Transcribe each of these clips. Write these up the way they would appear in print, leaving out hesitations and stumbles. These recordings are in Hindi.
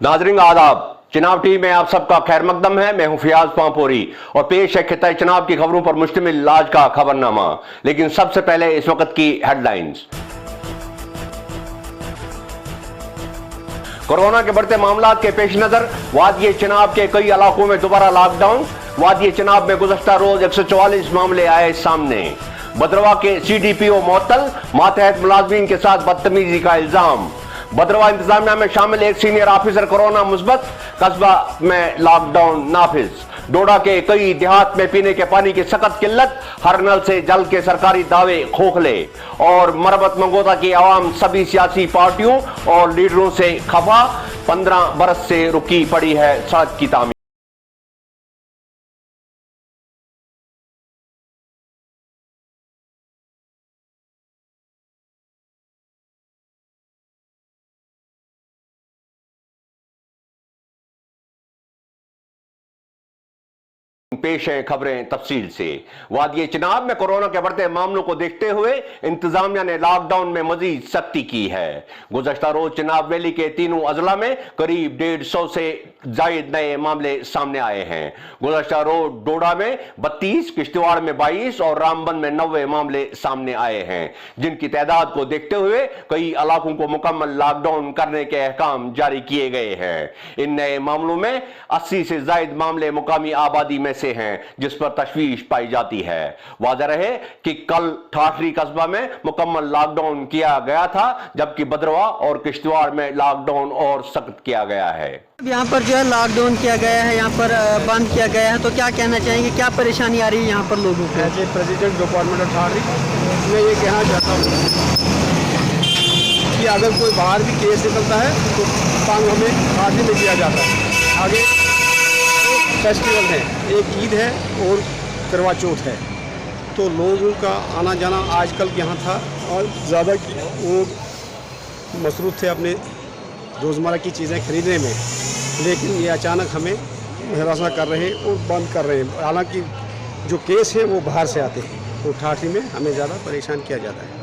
नाजरीन आदाब, चुनाव टीवी में आप सबका खैर मकदम है। मैं हूं फियाज पांपोरी और पेश है खिताई चुनाव की खबरों पर मुश्तमिल आज का खबरनामा। लेकिन सबसे पहले इस वक्त की हेडलाइंस। कोरोना के बढ़ते मामलात के पेश नजर वादिये चिनाब के कई इलाकों में दोबारा लॉकडाउन। वादिये चिनाब में गुज़श्ता रोज 144 मामले आए सामने। भद्रवाह के CDPO मुअत्तल, मातहत मुलाजमीन के साथ बदतमीजी का इल्जाम। भद्रवाह इंतजामिया में शामिल एक सीनियर ऑफिसर कोरोना मुस्बत, कस्बा में लॉकडाउन नाफिज। डोडा के कई देहात में पीने के पानी की सख्त किल्लत, हर नल से जल के सरकारी दावे खोखले। और मरबत मंगोता की आवाम सभी सियासी पार्टियों और लीडरों से खफा, 15 बरस से रुकी पड़ी है सड़क की तामीर। पेश है खबरें तफसील से। वादिये चिनाब में कोरोना के बढ़ते मामलों को देखते हुए इंतजामिया ने लॉकडाउन में मजीद सख्ती की है। गुज़श्ता रोज चिनाब वैली के तीनों अजला में करीब 150 से जायद नए मामले सामने आए हैं। गुज़श्ता रोज डोडा में 32, किश्तवाड़ में 22 और रामबन में 90 मामले सामने आए हैं, जिनकी तादाद को देखते हुए कई इलाकों को मुकम्मल लॉकडाउन करने के अहकाम जारी किए गए हैं। इन नए मामलों में 80 से जायद मामले मुकामी आबादी में से हैं, जिस पर तशवीश पाई जाती है। वाज़ेह रहे कि कल ठाठरी कस्बा में मुकम्मल लॉकडाउन किया गया था, जबकि भद्रवाह और किश्तवाड़ में लॉकडाउन और सख्त किया गया है। यहाँ पर जो है लॉकडाउन किया गया है, यहाँ पर बंद किया गया है, तो क्या कहना चाहेंगे, क्या परेशानी आ रही है यहाँ पर लोगों को? As a president department of ठाठरी मैं ये कहना चाहता हूँ कि अगर कोई बाहर भी केस निकलता है तो तंग हमें ठाठरी में किया जाता है। आगे फेस्टिवल है, एक ईद है और करवा चौथ है, तो लोगों का आना जाना आजकल यहाँ था और ज़्यादा वो मसरूफ़ थे अपने रोज़मर्रा की चीज़ें खरीदने में, लेकिन ये अचानक हमें हरासा कर रहे हैं और बंद कर रहे हैं। हालांकि जो केस है वो बाहर से आते हैं, तो ठाठरी में हमें ज़्यादा परेशान किया जाता है।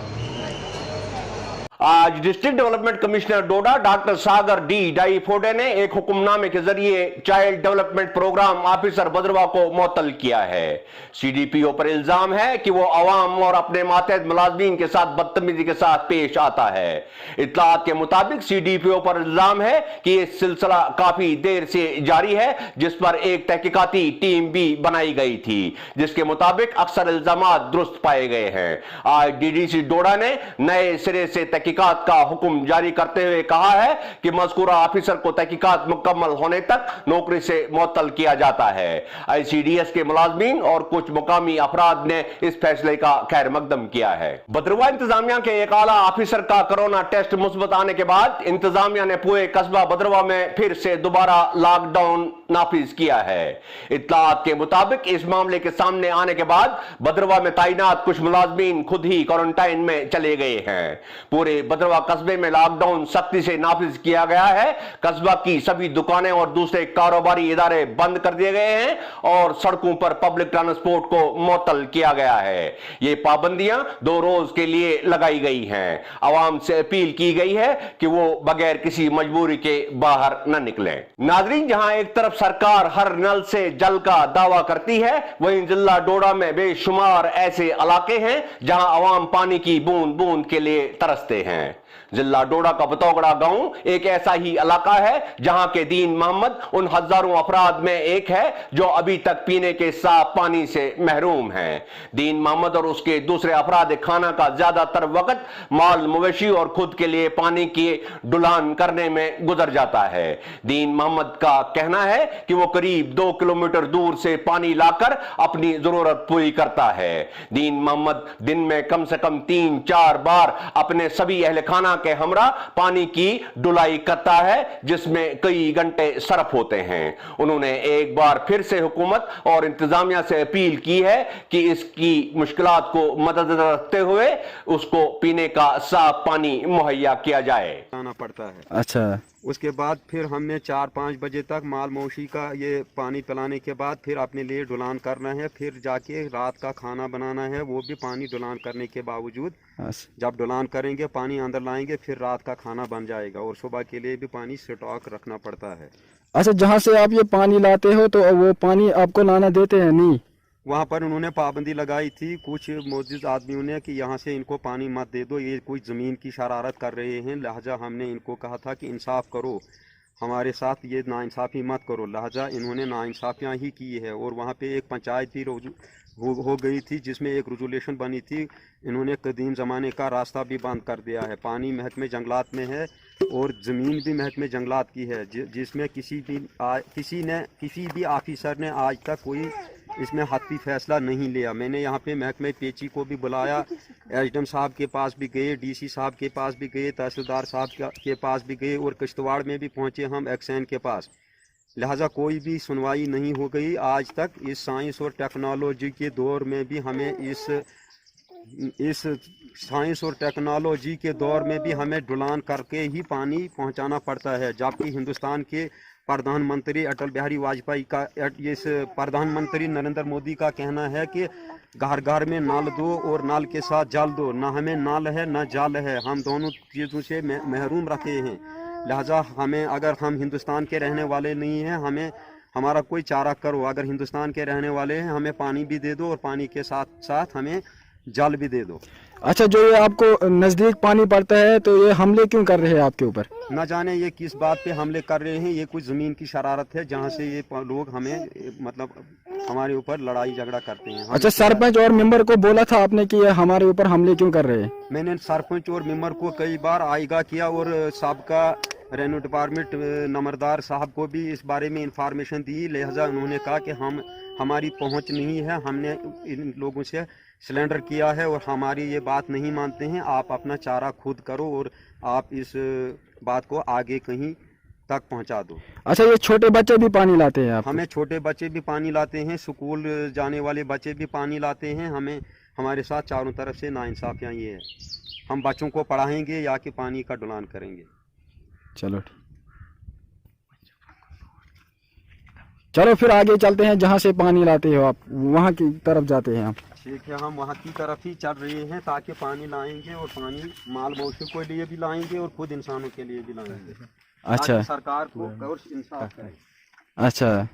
आज district development commissioner Doda doctor Sagar D Doifode ने एक हुक्मनामे के जरिए child development programme officer Bhaderwah को मुअत्तल किया है। CDPO पर इल्जाम है कि वो अवाम और अपने मातहत मुलाजमीन के साथ बदतमीजी के साथ पेश आता है। इत्तलात के मुताबिक CDPO पर इल्जाम है कि यह सिलसिला काफी देर से जारी है, जिस पर एक तहकीकाती टीम भी बनाई गई थी, जिसके मुताबिक अक्सर इल्जामात दुरुस्त पाए गए हैं। आज DDC डोडा ने नए सिरे से तहकीकात का हुक्म जारी करते हुए कहा है कि मज़कूरा ऑफिसर को तहकीकात मुकम्मल होने तक नौकरी से मुअत्तल किया जाता है। ICDS के मुलाजमीन और कुछ मुकामी अफराद ने इस फैसले का खैर मकदम किया है। भद्रवाह इंतजामिया के एक आला ऑफिसर का कोरोना टेस्ट मुस्बत आने के बाद इंतजामिया ने पूरे कस्बा भद्रवाह में फिर से दोबारा लॉकडाउन नाफिज किया है। इत्तलात के मुताबिक इस मामले के सामने आने के बाद भद्रवाह में तैनात कुछ मुलाजमीन खुद ही क्वारंटाइन में चले गए हैं। पूरे भद्रवाह कस्बे में लॉकडाउन सख्ती से नाफिज किया गया है। कस्बा की सभी दुकानें और दूसरे कारोबारी इदारे बंद कर दिए गए हैं और सड़कों पर पब्लिक ट्रांसपोर्ट को मुअत्तल किया गया है। ये पाबंदियां 2 रोज के लिए लगाई गई हैं। आवाम से अपील की गई है कि वो बगैर किसी मजबूरी के बाहर न निकलें। नाजरीन, जहां एक तरफ सरकार हर नल से जल का दावा करती है, वहीं जिला डोडा में बेशुमार ऐसे इलाके हैं जहां आवाम पानी की बूंद बूंद के लिए तरसते हैं। जिला डोडा का बतौगड़ा गांव एक ऐसा ही इलाका है जहां के दीन मोहम्मद उन हजारों अफराद में एक है जो अभी तक पीने के साफ पानी से महरूम हैं। दीन मोहम्मद और उसके दूसरे अफराद खाना का ज्यादातर वक्त माल मवेशी और खुद के लिए पानी की ढुलान करने में गुजर जाता है। दीन मोहम्मद का कहना है कि वो करीब 2 किलोमीटर दूर से पानी लाकर अपनी जरूरत पूरी करता है। दीन मोहम्मद दिन में कम से कम 3-4 बार अपने सभी अहल खाना के हमरा पानी की ढुलाई करता है, जिसमें कई घंटे सरफ होते हैं। उन्होंने एक बार फिर से हुकूमत और इंतजामिया से अपील की है कि इसकी मुश्किलात को मद्देनजर रखते हुए उसको पीने का साफ पानी मुहैया किया जाए। आना पड़ता है। अच्छा। उसके बाद फिर हमने 4-5 बजे तक माल मौशी का ये पानी पिलाने के बाद फिर अपने लिए ढुलान करना है, फिर जाके रात का खाना बनाना है, वो भी पानी ढुलान करने के बावजूद। जब ढुलान करेंगे पानी अंदर लाएंगे फिर रात का खाना बन जाएगा और सुबह के लिए भी पानी स्टॉक रखना पड़ता है। अच्छा, जहाँ से आप ये पानी लाते हो तो वो पानी आपको लाना देते हैं? नहीं, वहाँ पर उन्होंने पाबंदी लगाई थी कुछ मौजूद आदमियों ने कि यहाँ से इनको पानी मत दे दो, ये कोई ज़मीन की शरारत कर रहे हैं। लिहाजा हमने इनको कहा था कि इंसाफ करो, हमारे साथ ये नाइंसाफ़ी मत करो। लिहाजा इन्होंने नाइंसाफ़ियाँ ही की है और वहाँ पे एक पंचायत भी हो गई थी जिसमें एक रेजोल्यूशन बनी थी। इन्होंने कदीम ज़माने का रास्ता भी बंद कर दिया है। पानी महकमे जंगलात में है और ज़मीन भी महकमे जंगलात की है, जिसमें किसी भी ऑफिसर ने आज तक कोई इसमें हत्ती फैसला नहीं लिया। मैंने यहाँ पे महकमे पेची को भी बुलाया, एसडीएम साहब के पास भी गए, डीसी साहब के पास भी गए, तहसीलदार साहब के पास भी गए और किश्तवाड़ में भी पहुँचे हम एक्सैन के पास। लिहाजा कोई भी सुनवाई नहीं हो गई आज तक। इस साइंस और टेक्नोलॉजी के दौर में भी हमें इस साइंस और टेक्नोलॉजी के दौर में भी हमें ढुलान करके ही पानी पहुंचाना पड़ता है, जबकि हिंदुस्तान के प्रधानमंत्री अटल बिहारी वाजपेयी का इस प्रधानमंत्री नरेंद्र मोदी का कहना है कि घर घर में नल दो और नल के साथ जल दो। ना हमें नल है ना जल है, हम दोनों चीज़ों से महरूम रखे हैं। लिहाजा हमें, अगर हम हिंदुस्तान के रहने वाले नहीं हैं, हमें हमारा कोई चारा करो। अगर हिंदुस्तान के रहने वाले हैं हमें पानी भी दे दो और पानी के साथ साथ हमें जल भी दे दो। अच्छा, जो ये आपको नज़दीक पानी पड़ता है तो ये हमले क्यों कर रहे हैं आपके ऊपर? न जाने ये किस बात पे हमले कर रहे हैं। ये कुछ ज़मीन की शरारत है जहाँ से ये लोग हमें मतलब हमारे ऊपर लड़ाई झगड़ा करते हैं। अच्छा, सरपंच और मेंबर को बोला था आपने कि ये हमारे ऊपर हमले क्यों कर रहे हैं? मैंने सरपंच और मेंबर को कई बार आगाह किया और सबका रेवेन्यू डिपार्टमेंट नंबरदार साहब को भी इस बारे में इंफॉर्मेशन दी। लिहाजा उन्होंने कहा कि हमारी पहुंच नहीं है, हमने इन लोगों से सिलेंडर किया है और हमारी ये बात नहीं मानते हैं, आप अपना चारा खुद करो और आप इस बात को आगे कहीं तक पहुंचा दो। अच्छा, ये छोटे बच्चे भी पानी लाते हैं आप? हमें छोटे बच्चे भी पानी लाते हैं, स्कूल जाने वाले बच्चे भी पानी लाते हैं। हमारे साथ चारों तरफ से नाइंसाफियाँ ये है। हम बच्चों को पढ़ाएंगे या कि पानी का ढुलान करेंगे। चलो चलो फिर आगे चलते हैं, जहाँ से पानी लाते हो आप वहाँ की तरफ जाते हैं आप। ठीक है, हम वहाँ की तरफ ही चल रहे हैं ताकि पानी लाएंगे और पानी माल मवेशियों के लिए भी लाएंगे और खुद इंसानों के लिए भी लाएंगे। अच्छा, सरकार को और इंसाफ करे। अच्छा,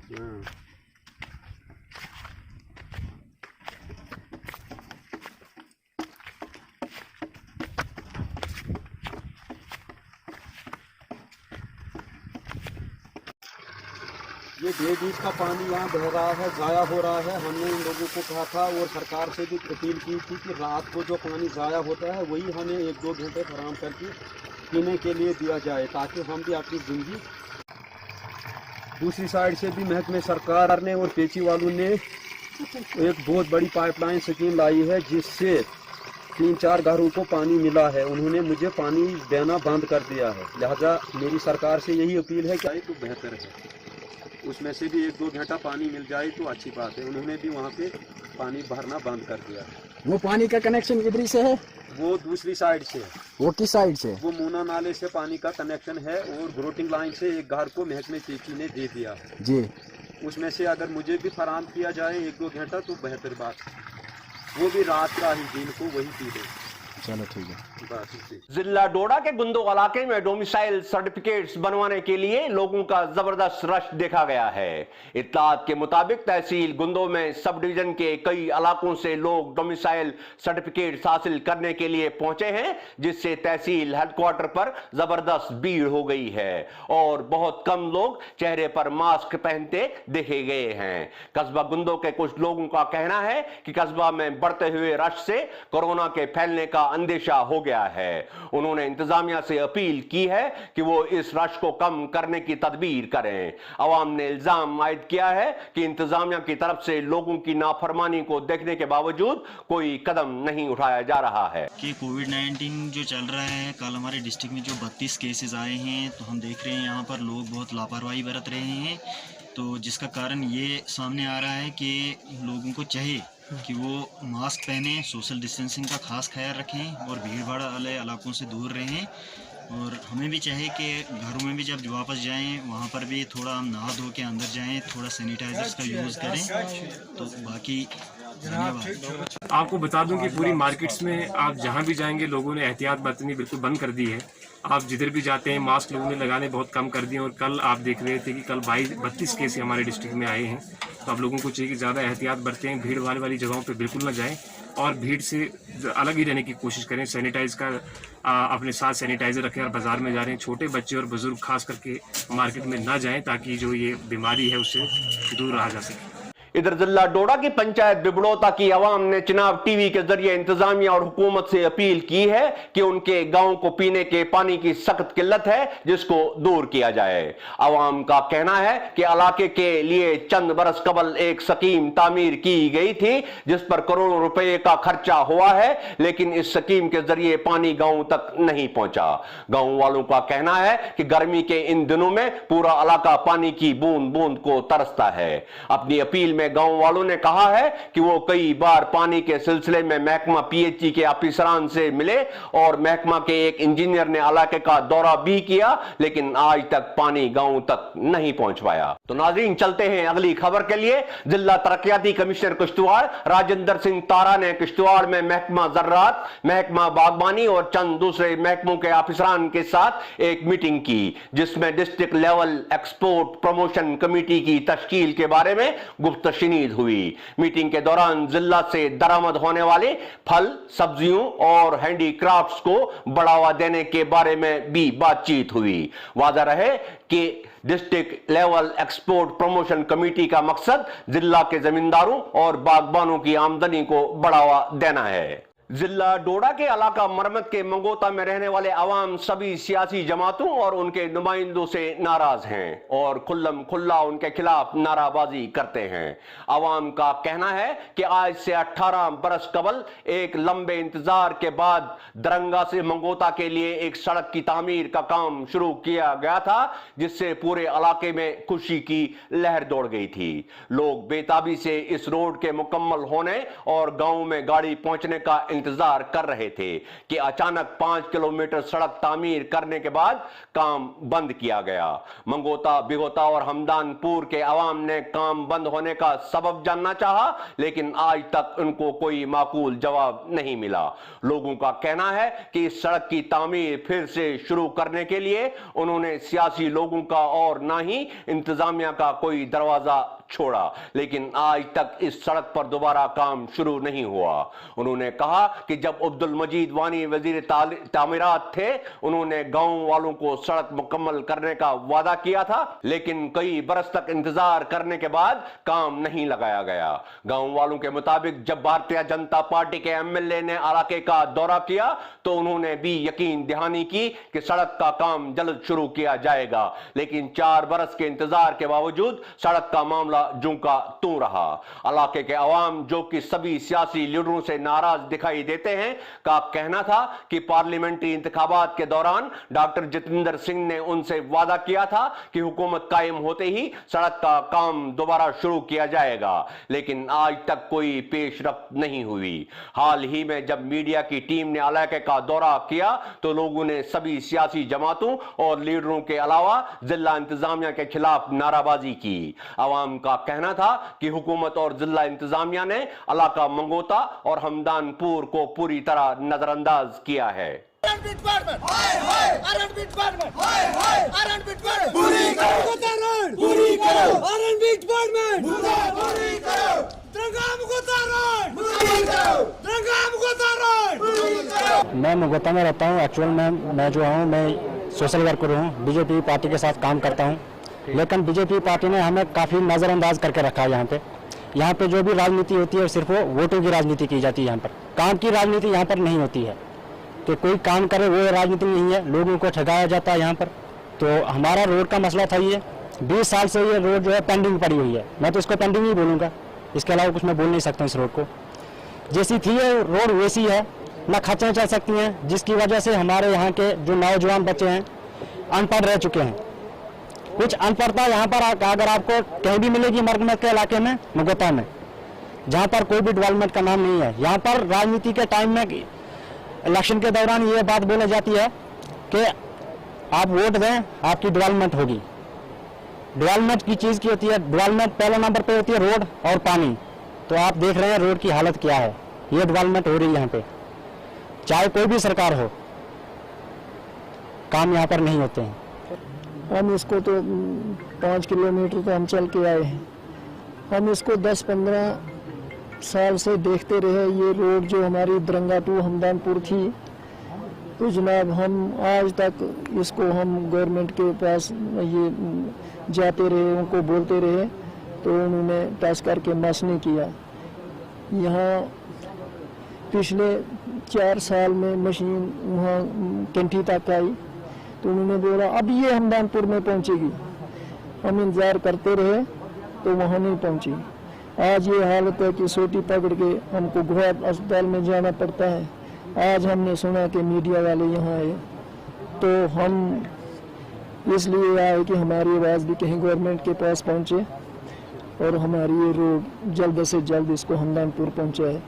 ये 1.5 इंच का पानी यहाँ बह रहा है, ज़ाया हो रहा है। हमने इन लोगों को कहा था और सरकार से भी अपील की थी कि रात को जो पानी ज़ाया होता है वही हमें 1-2 घंटे फराहम करके पीने के लिए दिया जाए ताकि हम भी अपनी ज़िंदगी। दूसरी साइड से भी महकमे सरकार ने और पेची वालों ने एक बहुत बड़ी पाइपलाइन स्कीम लाई है जिससे 3-4 घरों को पानी मिला है। उन्होंने मुझे पानी देना बंद कर दिया है। लिहाजा मेरी सरकार से यही अपील है कि तो बेहतर है उसमें से भी 1-2 घंटा पानी मिल जाए तो अच्छी बात है। उन्होंने भी वहाँ पे पानी भरना बंद कर दिया। वो पानी का कनेक्शन इधर से है? वो दूसरी साइड से। वो किस साइड से? वो मूना नाले से पानी का कनेक्शन है और ग्रोटिंग लाइन से एक घर को महकमे पेची ने दे दिया जी। उसमें से अगर मुझे भी फराहम किया जाए 1-2 घंटा तो बेहतर बात, वो भी रात का ही दिन को वही पी ले। चलो ठीक है। जिला डोडा के गुंदो इलाके में डोमिसाइल सर्टिफिकेट्स बनवाने के लिए लोगों का जबरदस्त रश देखा गया है। इत्तलात के मुताबिक तहसील गुंदो में सब डिवीजन के कई इलाकों से लोग डोमिसाइल सर्टिफिकेट्स हासिल करने के लिए पहुंचे हैं, जिससे तहसील हेडक्वार्टर पर जबरदस्त भीड़ हो गई है और बहुत कम लोग चेहरे पर मास्क पहनते देखे गए हैं। कस्बा गुंदो के कुछ लोगों का कहना है कि कस्बा में बढ़ते हुए रश से कोरोना के फैलने का अंदेशा हो गया है। उन्होंने इंतजामिया से अपील की है कि वो इस रश को कम करने की तदबीर करें। अवाम ने इल्जाम आयद किया है कि इंतजामिया की तरफ से लोगों की नाफरमानी को देखने के बावजूद कोई कदम नहीं उठाया जा रहा है। कि कोविड-19 जो चल रहा है, कल हमारे डिस्ट्रिक्ट में जो 32 केसेस आए हैं, तो हम देख रहे हैं यहाँ पर लोग बहुत लापरवाही बरत रहे हैं, तो जिसका कारण ये सामने आ रहा है कि लोगों को चाहिए कि वो मास्क पहने, सोशल डिस्टेंसिंग का खास ख्याल रखें और भीड़ भाड़ वाले इलाकों से दूर रहें और हमें भी चाहिए कि घरों में भी जब वापस जाएं वहाँ पर भी थोड़ा हम नहा धो के अंदर जाएं, थोड़ा सैनिटाइजर्स का यूज़ करें। तो बाकी धन्यवाद। आपको बता दूं कि पूरी मार्केट्स में आप जहां भी जाएंगे लोगों ने एहतियात बरतनी बिल्कुल बंद कर दी है। आप जिधर भी जाते हैं मास्क लोगों ने लगाने बहुत कम कर दिए। और कल आप देख रहे थे कि कल 32 केस हमारे डिस्ट्रिक्ट में आए हैं। तो आप लोगों को चाहिए कि ज़्यादा एहतियात बरतें, भीड़ भाड़ वाली जगहों पे बिल्कुल ना जाएं और भीड़ से अलग ही रहने की कोशिश करें। सैनिटाइज का अपने साथ सैनिटाइज़र रखें। और बाज़ार में जा रहे हैं छोटे बच्चे और बुजुर्ग खास करके मार्केट में ना जाएं ताकि जो ये बीमारी है उससे दूर रहा जा सके। इधर जिला डोडा की पंचायत बिबड़ोता की आवाम ने चुनाव टीवी के जरिए इंतजामिया और हुकूमत से अपील की है कि उनके गांव को पीने के पानी की सख्त किल्लत है, जिसको दूर किया जाए। आवाम का कहना है कि इलाके के लिए चंद बरस कबल एक स्कीम तामीर की गई थी जिस पर करोड़ों रुपए का खर्चा हुआ है, लेकिन इस स्कीम के जरिए पानी गांव तक नहीं पहुंचा। गांव वालों का कहना है कि गर्मी के इन दिनों में पूरा इलाका पानी की बूंद बूंद को तरसता है। अपनी अपील में गांव वालों ने कहा है कि वो कई बार पानी के सिलसिले में महकमा पीएचई के अफसरान से मिले और महकमा के एक इंजीनियर ने इलाके का दौरा भी किया, लेकिन आज तक पानी गांव तक नहीं पहुंच पाया। तो नाज़रीन, चलते हैं अगली खबर के लिए। जिला तरक्याती कमिश्नर किश्तवाड़ राजेंद्र सिंह तारा ने किश्तवाड़ में महकमा ज़राअत, महकमा बागबानी और चंद दूसरे महकमों के अफसरान के साथ एक मीटिंग की, जिसमें district level export promotion committee की तश्कील के बारे में गुफ्तगू हुई। मीटिंग के दौरान जिला से दरामद होने वाले फल, सब्जियों और हैंडीक्राफ्ट्स को बढ़ावा देने के बारे में भी बातचीत हुई। वाज़ेह रहे कि district level export promotion committee का मकसद जिला के जमींदारों और बागबानों की आमदनी को बढ़ावा देना है। जिला डोडा के इलाका मरमत के मंगोता में रहने वाले आवाम सभी सियासी जमातों और उनके नुमाइंदों से नाराज हैं और खुल्लम खुल्ला उनके खिलाफ नाराबाजी करते हैं। आवाम का कहना है कि आज से 18 बरस कबल एक लंबे इंतजार के बाद दरंगा से मंगोता के लिए एक सड़क की तामीर का काम शुरू किया गया था, जिससे पूरे इलाके में खुशी की लहर दौड़ गई थी। लोग बेताबी से इस रोड के मुकम्मल होने और गांव में गाड़ी पहुंचने का इंतजार कर रहे थे कि अचानक 5 किलोमीटर सड़क तामीर करने के बाद काम बंद किया गया। मंगोता, बिगोता और हमदानपुर के आवाम ने काम बंद होने का सबब जानना चाहा, लेकिन आज तक उनको कोई माकूल जवाब नहीं मिला। लोगों का कहना है कि इस सड़क की तामीर फिर से शुरू करने के लिए उन्होंने सियासी लोगों का और ना ही इंतजामिया का कोई दरवाजा छोड़ा, लेकिन आज तक इस सड़क पर दोबारा काम शुरू नहीं हुआ। उन्होंने कहा कि जब अब्दुल मजीद वानी वजीर तामीरात थे, उन्होंने गांव वालों को सड़क मुकम्मल करने का वादा किया था, लेकिन कई बरस तक इंतजार करने के बाद काम नहीं लगाया गया। गांव वालों के मुताबिक जब भारतीय जनता पार्टी के एमएलए ने इलाके का दौरा किया तो उन्होंने भी यकीन दहानी की कि सड़क का काम जल्द शुरू किया जाएगा, लेकिन 4 बरस के इंतजार के बावजूद सड़क का मामला जूं का तू रहा। इलाके के अवाम, जो कि सभी सियासी लीडरों से नाराज दिखाई देते हैं, का कहना था कि पार्लियामेंट्री इंतखाबात के दौरान डॉक्टर जितेंद्र सिंह ने उनसे वादा किया था कि हुकूमत कायम होते ही सड़क का काम दोबारा शुरू किया जाएगा, लेकिन आज तक कोई पेशरफ्त नहीं हुई। हाल ही में जब मीडिया की टीम ने इलाके का दौरा किया तो लोगों ने सभी सियासी जमातों और लीडरों के अलावा जिला इंतजामिया के खिलाफ नाराबाजी की। अवाम का कहना था कि हुकूमत और जिला इंतजामिया ने इलाका मंगोता और हमदानपुर को पूरी तरह नजरअंदाज किया है। मैं मंगोता में रहता हूँ। एक्चुअल में मैं जो हूँ, मैं सोशल वर्कर हूँ, बीजेपी पार्टी के साथ काम करता हूँ, लेकिन बीजेपी पार्टी ने हमें काफ़ी नज़रअंदाज करके रखा है। यहाँ पे जो भी राजनीति होती है सिर्फ वो वोटों की राजनीति की जाती है। यहाँ पर काम की राजनीति यहाँ पर नहीं होती है कि कोई काम करे वो राजनीति नहीं है, लोगों को ठगाया जाता है यहाँ पर। तो हमारा रोड का मसला था, ये 20 साल से ये रोड जो है पेंडिंग पड़ी हुई है। मैं तो इसको पेंडिंग ही बोलूँगा, इसके अलावा कुछ मैं बोल नहीं सकता। इस रोड को जैसी थी ये रोड वैसी है, ना खर्चा चल सकती हैं, जिसकी वजह से हमारे यहाँ के जो नौजवान बच्चे हैं अनपढ़ रह चुके हैं। कुछ अनपढ़ता यहाँ पर अगर आपको कहीं भी मिलेगी मरमत के इलाके में, मंगोता में, जहाँ पर कोई भी डेवलपमेंट का नाम नहीं है। यहाँ पर राजनीति के टाइम में इलेक्शन के दौरान ये बात बोली जाती है कि आप वोट दें, आपकी डेवलपमेंट होगी। डेवलपमेंट की चीज़ की होती है, डेवलपमेंट पहले नंबर पे होती है रोड और पानी। तो आप देख रहे हैं रोड की हालत क्या है, ये डेवलपमेंट हो रही है यहाँ पे। चाहे कोई भी सरकार हो, काम यहाँ पर नहीं होते हैं। हम इसको तो 5 किलोमीटर तो हम चल के आए हैं। हम इसको 10-15 साल से देखते रहे। ये रोड जो हमारी दरंगा टू हमदानपुर थी, तो जनाब हम आज तक इसको हम गवर्नमेंट के पास ये जाते रहे, उनको बोलते रहे, तो उन्होंने टच करके मस नहीं किया। यहाँ पिछले 4 साल में मशीन वहाँ कंठी तक आई, तो उन्होंने बोला अब ये हमदानपुर में पहुँचेगी। हम इंतज़ार करते रहे तो वहाँ नहीं पहुँची। आज ये हालत है कि सोटी पकड़ के हमको गोवा अस्पताल में जाना पड़ता है। आज हमने सुना कि मीडिया वाले यहाँ आए, तो हम इसलिए आए कि हमारी आवाज़ भी कहीं गवर्नमेंट के पास पहुँचे और हमारी ये रोड जल्द से जल्द इसको हमदानपुर पहुँचाए।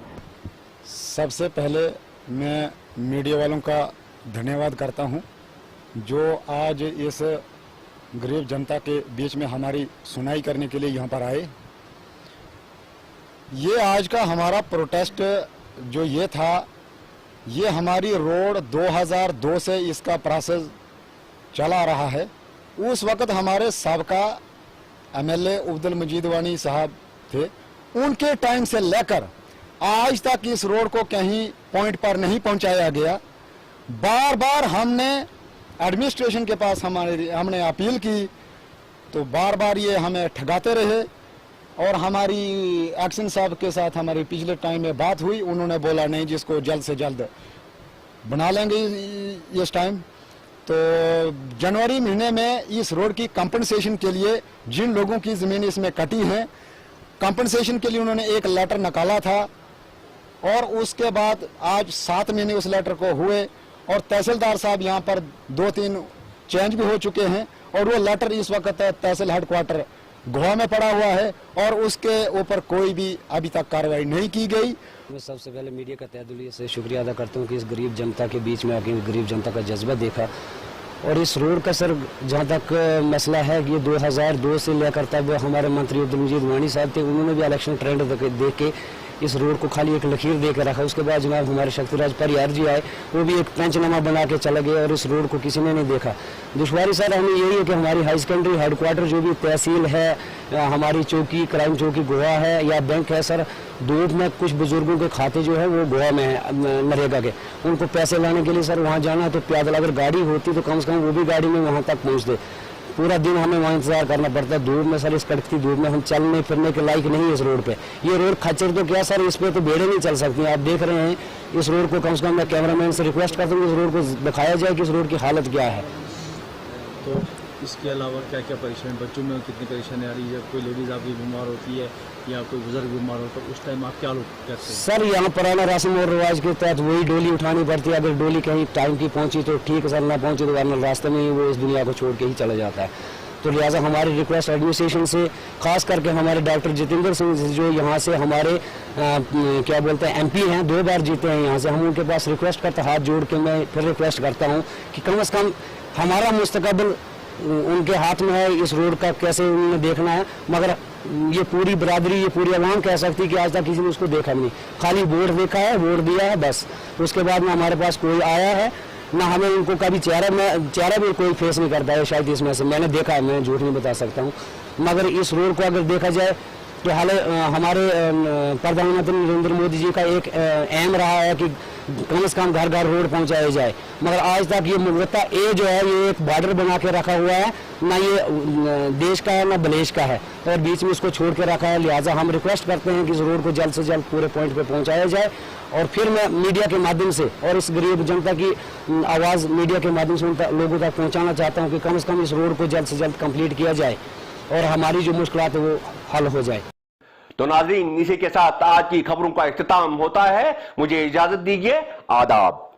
सबसे पहले मैं मीडिया वालों का धन्यवाद करता हूं, जो आज इस गरीब जनता के बीच में हमारी सुनाई करने के लिए यहां पर आए। ये आज का हमारा प्रोटेस्ट जो ये था, ये हमारी रोड 2002 से इसका प्रोसेस चला रहा है। उस वक्त हमारे साबका एमएलए अब्दुल मजीद वानी साहब थे, उनके टाइम से लेकर आज तक इस रोड को कहीं पॉइंट पर नहीं पहुंचाया गया। बार बार हमने एडमिनिस्ट्रेशन के पास हमने अपील की, तो बार बार ये हमें ठगाते रहे। और हमारी एक्शन साहब के साथ हमारी पिछले टाइम में बात हुई, उन्होंने बोला नहीं जिसको जल्द से जल्द बना लेंगे इस टाइम। तो जनवरी महीने में इस रोड की कंपनसेशन के लिए जिन लोगों की ज़मीन इसमें कटी है, कंपनसेशन के लिए उन्होंने एक लेटर निकाला था, और उसके बाद आज 7 महीने उस लेटर को हुए, और तहसीलदार साहब यहाँ पर 2-3 चेंज भी हो चुके हैं, और वो लेटर इस वक्त तहसील हेडक्वार्टर गोवा में पड़ा हुआ है, और उसके ऊपर कोई भी अभी तक कार्रवाई नहीं की गई। मैं सबसे पहले मीडिया का तहे दिल से शुक्रिया अदा करता हूँ कि इस गरीब जनता के बीच में आके गरीब जनता का जज्बा देखा। और इस रोड का सर जहाँ तक मसला है, ये 2002 से लेकर तब हमारे मंत्री अब्दुल मजीद वानी साहब थे, उन्होंने भी इलेक्शन ट्रेंड देख के इस रोड को खाली एक लकीर दे के रखा। उसके बाद जनाब हमारे शक्तिराज परियार जी आए, वो भी एक पंचनामा बना के चले गए, और इस रोड को किसी ने नहीं देखा। दुश्वारी सर हमें यही है कि हमारी हाई सेकेंडरी हेडक्वार्टर जो भी तहसील है, हमारी चौकी क्राइम चौकी गोवा है या बैंक है सर, दूध में कुछ बुजुर्गों के खाते जो है वो गोवा में है नरेगा के, उनको पैसे लाने के लिए सर वहाँ जाना है, तो पैदल अगर गाड़ी होती तो कम से कम वो भी गाड़ी में वहाँ तक पहुँचते। पूरा दिन हमें वहाँ इंतजार करना पड़ता है धूप में सर। इस कड़कती धूप में हम चलने फिरने के लायक नहीं है इस रोड पे। ये रोड खच्चर तो क्या सर, इस पे तो भेड़े नहीं चल सकती। आप देख रहे हैं इस रोड को, कम से कम मैं कैमरामैन से रिक्वेस्ट करता हूँ कि इस रोड को दिखाया जाए कि इस रोड की हालत क्या है। तो इसके अलावा क्या क्या परेशानी, बच्चों में कितनी परेशानी आ रही है? कोई लेडीज़ आपकी बीमार होती है या कोई बुजुर्ग बीमार होता है, उस टाइम आप क्या लोग करते हैं? सर यहाँ पुराना रस्म और रिवाज के तहत वही डोली उठानी पड़ती है। अगर डोली कहीं टाइम की पहुँची तो ठीक है सर, ना पहुँची तो वरना रास्ते में ही वो इस दुनिया को छोड़ के ही चला जाता है। तो लिहाजा हमारी रिक्वेस्ट एडमिनिस्ट्रेशन से, खास करके हमारे डॉक्टर जितेंद्र सिंह जो यहाँ से हमारे क्या बोलते हैं एमपी हैं, 2 बार जीते हैं यहाँ से, हम उनके पास रिक्वेस्ट करते, हाथ जोड़ के मैं फिर रिक्वेस्ट करता हूँ कि कम से कम हमारा मुस्तकबिल उनके हाथ में है, इस रोड का कैसे उन्होंने देखना है। मगर ये पूरी बरादरी, ये पूरी आवाम कह सकती है कि आज तक किसी ने उसको देखा नहीं, खाली वोट देखा है, वोट दिया है बस। उसके बाद में हमारे पास कोई आया है ना, हमें उनको कभी चेहरा भी कोई फेस नहीं करता है शायद इसमें से, मैंने देखा है, मैं झूठ नहीं बता सकता हूँ। मगर इस रोड को अगर देखा जाए तो हाल हमारे प्रधानमंत्री नरेंद्र मोदी जी का एक एम रहा है कि कम से कम घर घर रोड पहुंचाया जाए, मगर आज तक ये मुगलता ए जो है ये एक बॉर्डर बना के रखा हुआ है, ना ये देश का है ना बलेश का है, और बीच में इसको छोड़ के रखा है। लिहाजा हम रिक्वेस्ट करते हैं कि इस रोड को जल्द से जल्द पूरे पॉइंट पे पहुंचाया जाए। और फिर मैं मीडिया के माध्यम से और इस गरीब जनता की आवाज़ मीडिया के माध्यम से उन लोगों तक पहुँचाना चाहता हूँ कि कम से कम इस रोड को जल्द से जल्द कम्प्लीट किया जाए और हमारी जो मुश्किलात है वो हल हो जाए। तो नाज़रीन, इसी के साथ आज की खबरों का इख्तिताम होता है। मुझे इजाजत दीजिए, आदाब।